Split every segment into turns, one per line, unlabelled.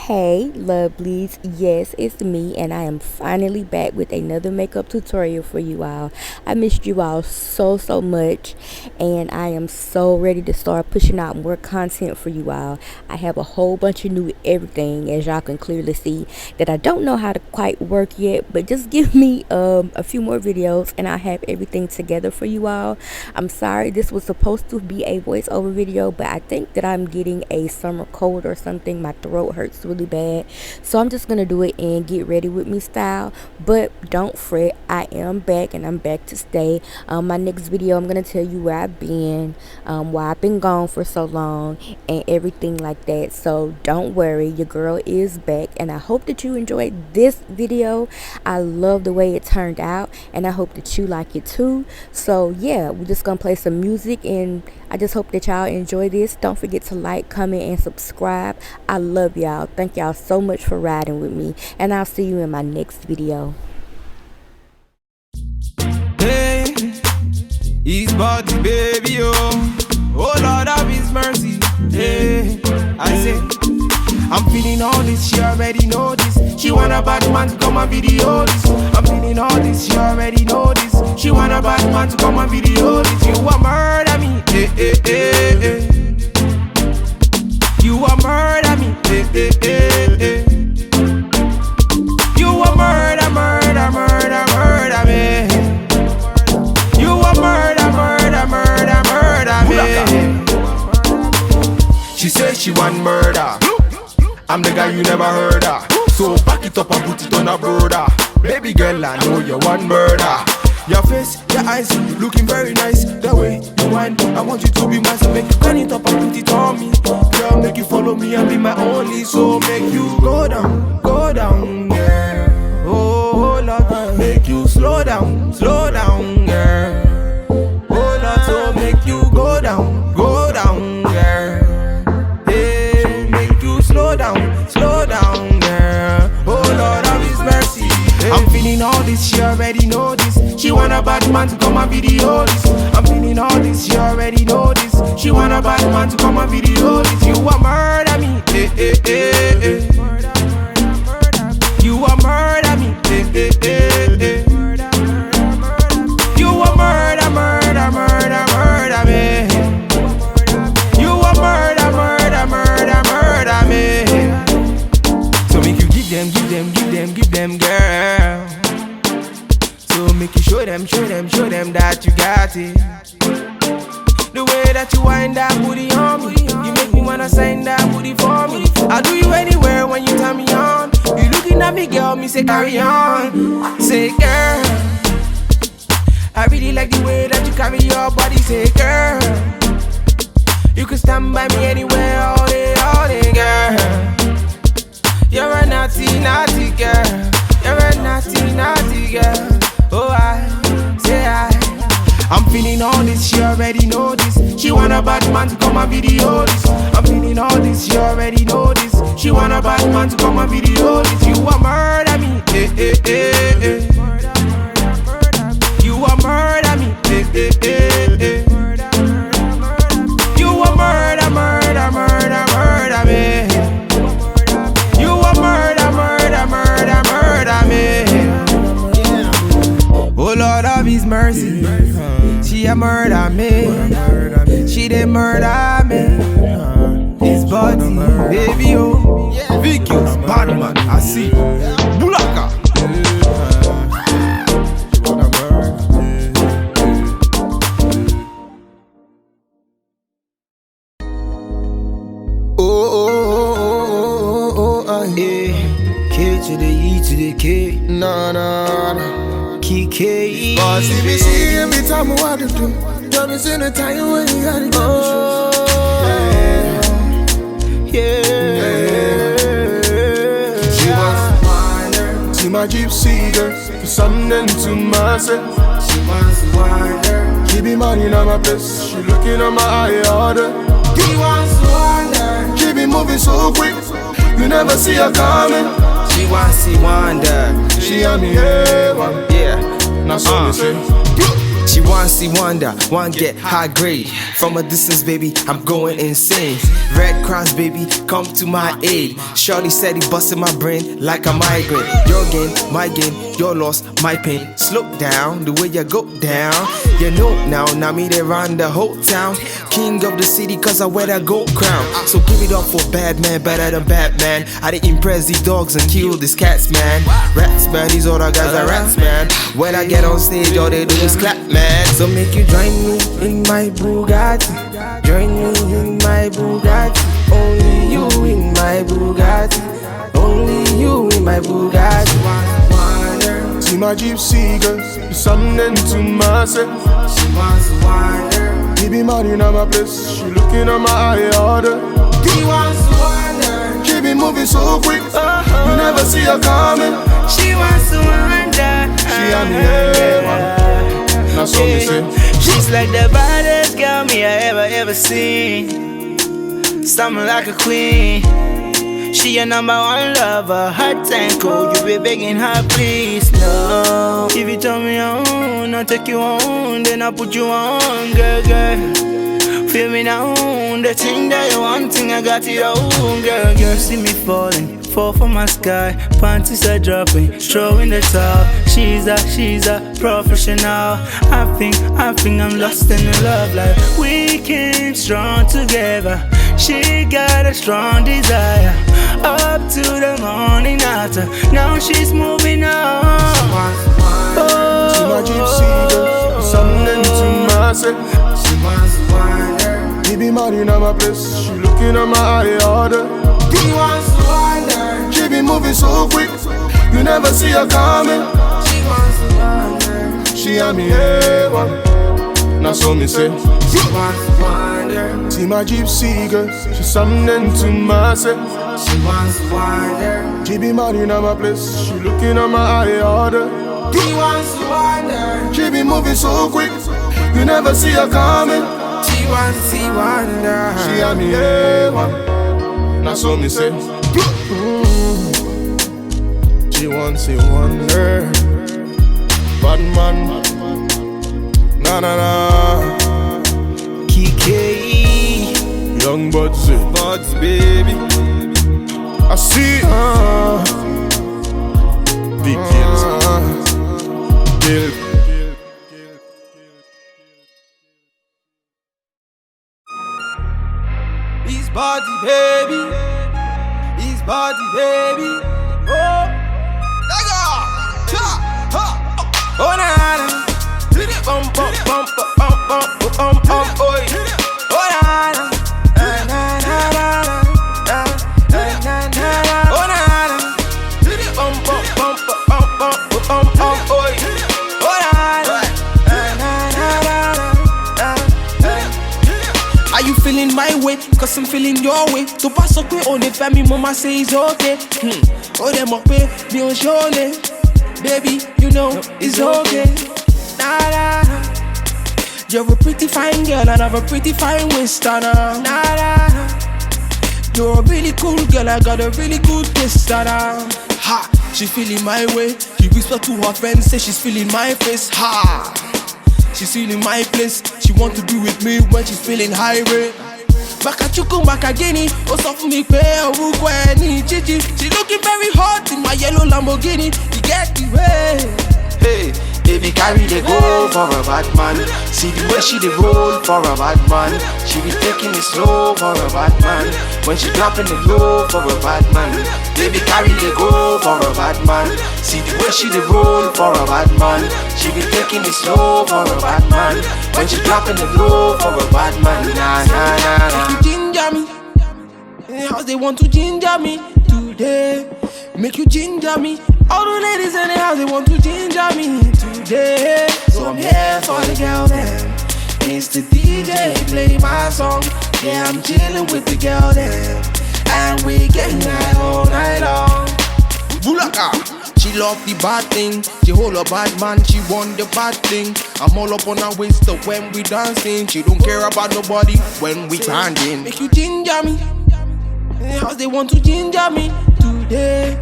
Hey lovelies, yes it's me and I am finally back with another makeup tutorial for you all. I missed you all so much and I am so ready to start pushing out more content for you all. I have a whole bunch of new everything, as y'all can clearly see, that I don't know how to quite work yet, but just give me a few more videos and I'll have everything together for you all. I'm sorry this was supposed to be a voiceover video, but I think that I'm getting a summer cold or something. My throat hurts really bad, so I'm just gonna do it and get ready with me style. But don't fret, I am back and I'm back to stay. My next video I'm gonna tell you where I've been, why I've been gone for so long and everything like that. So don't worry, your girl is back and I hope that you enjoyed this video. I love the way it turned out and I hope that you like it too. So yeah, we're just gonna play some music and I just hope that y'all enjoy this. Don't forget to like, comment, and subscribe. I love y'all. Thank y'all so much for riding with me. And I'll see you in my next video.
Hey, his body, baby, oh Lord of his mercy. Hey, I say, I'm feeling all this, she already know this. She want a bad man to come and video this. I'm feeling all this, she already know this. She want a bad man to come and video this. You a murder me, eh, eh, eh, eh. You a murder me, eh, eh, eh, eh. You a murder, murder, murder, murder me. You a murder, murder, murder, murder me. She says she want murder. I'm the guy you never heard of. So back it up and put it on a brother. Baby girl, I know you want murder. Your face, your eyes, looking very nice. The way you whine, I want you to be mine. So make you turn it up and put it on me. Girl, make you follow me and be my only. So make you go down, girl. Oh Lord, make you slow down, girl. Oh Lord, so make you go down, girl. Hey, make you slow down, girl. Oh Lord, have His mercy. Hey. I'm feeling all this, she already know this. She want a bad man to come and video this. I'm feeling all this, she already know this. She want a bad man to come and video this. You a murder me, eh, eh, eh, eh. You a murder me, eh, eh, eh, eh. You a murder, murder, murder, murder me. You a murder, murder, murder, murder me. So make you give them, girl. So make you show them that you got it. The way that you wind that booty on me, you make me wanna sign that booty for me. I'll do you anywhere when you turn me on. You looking at me, girl, me say carry on. Say girl, I really like the way that you carry your body. Say girl, you can stand by me anywhere all day, girl. You're a naughty girl. You're a naughty girl. Oh, I'm feeling all this, she already know this. She want a bad man to come and video this. I'm feeling all this, she already know this. She want a bad man to come and video this. You a murder me, eh, eh, eh, eh. You a murder me, eh, eh, eh, eh. You a murder, murder, murder, murder me. You a murder, murder, murder, murder me. Oh Lord of His mercy, she a murder me. She dey murder me. His body, baby oh. Vicky's bad man, I see. Bulaka. K to the E to the K. Nah. Kiki.
See me see every time I want to do. Don't miss in the time when you gotta get She wants water. See my gypsy girl, something to myself. She wants water. Keep me money on my place. She looking at my eye order. She wants water. Keep me moving so quick. You never see her coming.
She wants to wander.
She on me head one.
Yeah.
Now so me say
She wants see wonder, want get high grade. From a distance, baby, I'm going insane. Red Cross, baby, come to my aid. Shorty said he busted my brain like a migraine. Your gain, my gain, your loss, my pain. Slow down, the way you go down. You know now me they run the whole town. King of the city cause I wear that gold crown. So give it up for bad man, better than Batman. I didn't impress these dogs and kill these cats, man. Rats, man, these other guys are rats, man. When I get on stage, all they do is clap, man. So make you join me in my Bugatti. Join me in my Bugatti. Only you in my Bugatti. Only you in my Bugatti.
See my gypsy girl, something to myself.
She wants to wander.
He be money in my place, she looking at my eye order.
He wants to wander.
She be moving so quick, you never see her coming.
She wants to wander.
She on the heaven, that's what me say.
She's like the baddest girl me I ever seen. Something like a queen. She your number one lover, hot and cold. You be begging her, please, no. If you tell me I own, I'll take you on. Then I'll put you on, girl. Feel me now, the thing that you want, thing I got it on, girl. See me falling, fall from my sky. Panties are dropping, throwing the towel. She's a professional. I think I'm lost in the love life. We came strong together. She got a strong desire. Up to the morning after. Now she's moving on.
See my gypsy girl, something to myself.
She wants to wander.
He be money in my place, she looking at my eye order.
He wants to wander.
She be moving so quick, you never see her coming.
She wants to wander.
She on me heaven, that's what me say.
She wants to wander.
See my gypsy girl, she something to myself.
She wants to wander.
She be money in my place, she looking at my eye order.
He wants to wander.
She be moving so quick, you never see her coming.
She wants to wander.
She on me heaven, that's what me say. She wants to wonder. Bad man, na na na.
Kiki,
Young buds,
baby.
I see big deal.
His body, baby. His body, baby. Oh, Daga, cha, ha, oh na na. Bum bum bum bum bum bum bum boy. Oh na na, na na na na na na na na. Oh na na. Bum bum bum bum bum bum bum boy. Oh na na, na na na na na. Are you feeling my way? Cause I'm feeling your way. To pass up on the family, mama say it's okay. Oh, them up me on show name. Baby, you know it's okay. Nah, nah. You're a pretty fine girl and I have a pretty fine waist. Nah, nah. You're a really cool girl, I got a really good taste. Ha, she feeling my way. She whisper to her friends, say she's feeling my face. Ha, she's feeling my place. She want to be with me when she's feeling high rate. Bakachuku Makagini, oh soft me pay a Rukweni Chichi. She looking very hot in my yellow Lamborghini. You get the way. Hey, baby carry the go for a bad man. See the way she the roll for a bad man. She be taking it slow for a bad man. When she dropping the low for a bad man. Baby carry the go for a bad man. See the way she the roll for a bad man. She be taking it slow for a bad man. When she dropping the low for a bad man. Nah nah nah nah. Make you ginger me. In the house they want to ginger me today. Make you ginger me. All the ladies in the house they want to ginger me today. So I'm here for the girl then. It's the DJ play my song. Yeah, I'm chilling with the girl then. And we getting high all night long. Bulaka. She love the bad thing. She hold a bad man. She want the bad thing. I'm all up on her waist when we dancing. She don't care about nobody when we standing. Make you ginger me. In the house they want to ginger me today.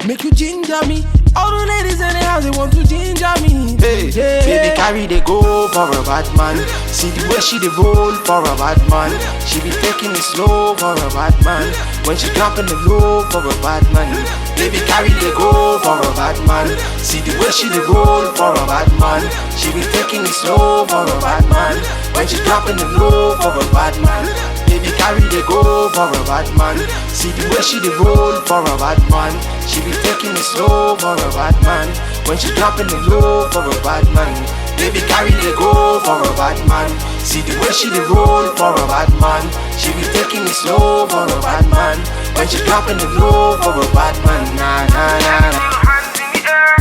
Make you ginger me. All the ladies in the house, they want to ginger me.
Hey,
yeah.
baby carry they go for a bad man. See the way she dey roll for a bad man. She be taking it slow for a bad man. When she dropping the low for a bad man. Baby carry they go for a bad man. See the way she dey roll for a bad man. She be taking it slow for a bad man. When she dropping the low for a bad man. Baby carry they go for a bad man. See the way she dey roll for a bad man. She be taking it slow for a bad man. When she dropping the low for a bad man. Baby carry they go for a bad man. See the way she dey roll for a bad man. She be taking it slow for a bad man. When she dropping the low for a bad man. Nah, nah, nah, nah.
Hands in the air.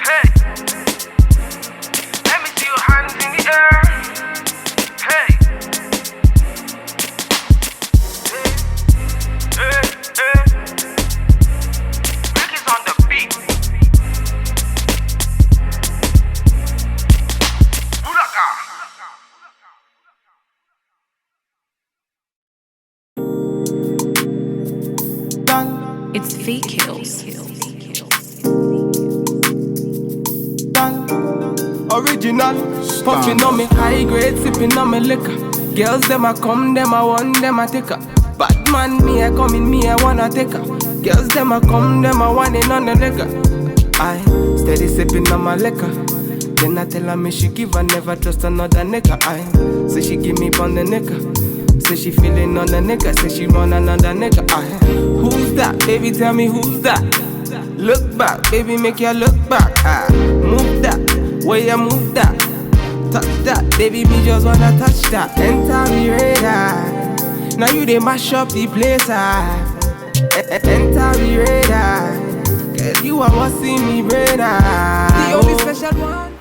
Hey. Let me see your hands in the air. Hey. Hey, hey. Rick is on the beat. Bulaka.
It's Feet Kills.
Original, puffing on me high grade, sipping on me liquor. Girls them a come, them a want, them a take her. Bad man, me a come in, me a wanna take her. Girls them a come, them a want it on the liquor. I steady sipping on my liquor. Then I tell her me she give her, never trust another nigga. I say she give me on the nigga. Say she feeling on the nigga, say she run another nigga. I who's that? Baby, tell me who's that? Look back, baby, make you look back. I move that, way you move that. Touch that, baby, me just wanna touch that. Enter me radar. Now you they mash up the place. Enter me radar. Cause you are what see me radar. The only special one.